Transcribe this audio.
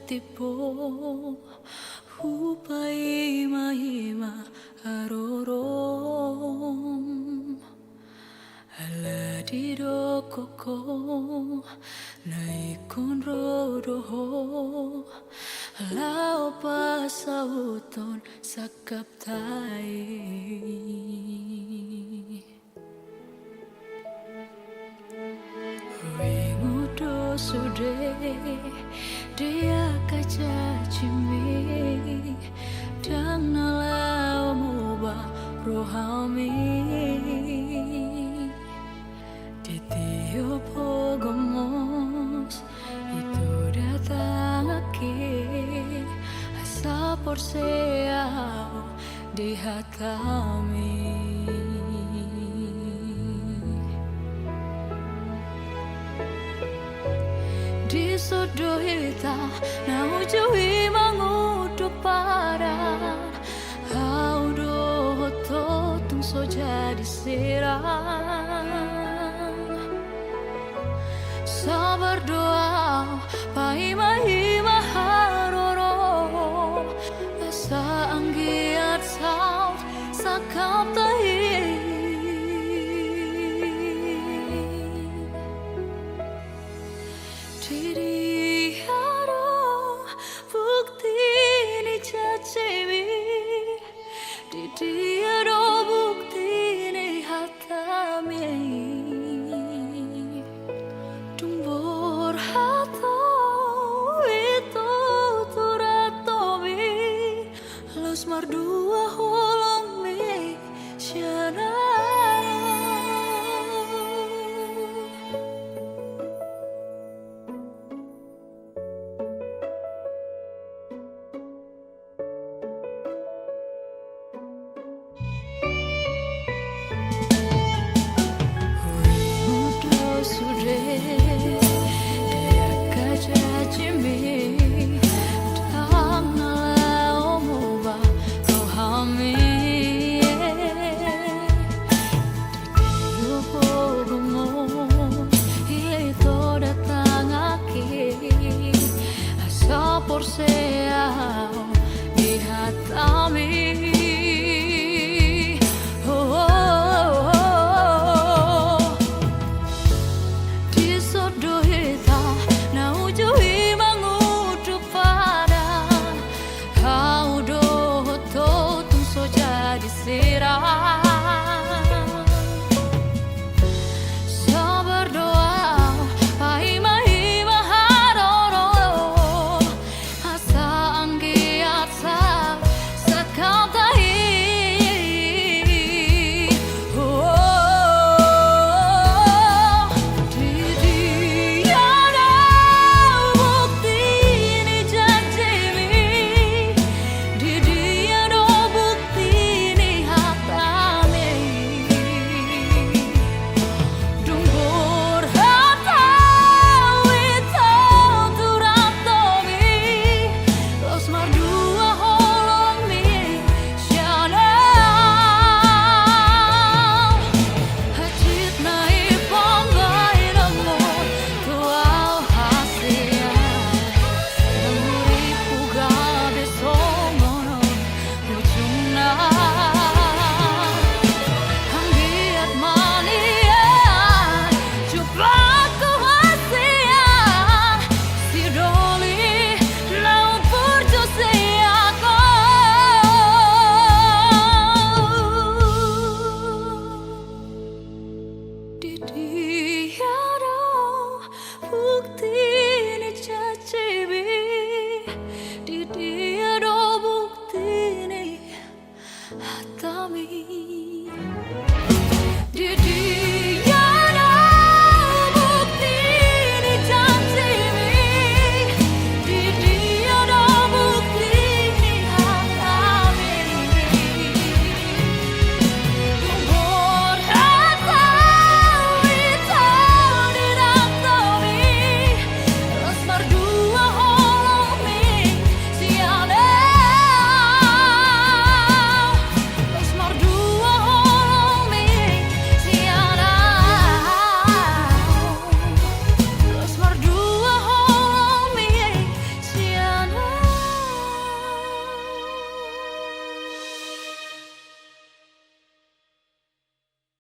Tipo hupai mahima arorom ala dido koko naikun rodoho lao pasauton sakap tai Ringudo sude dia kaca cimi dang nalau muba rohami ditio pogomos itu datang aki asa porseau di hatami di sodohita na ujohi manguduk padan haudo totung so jadi serang sabar doa paima hima haroro asa anggiat saut sakap tahi Diri haro bukti ni cacemi Diri haro bukti ni hatami Tumbor hato itu turatomi Los mardua holong mi syana por ser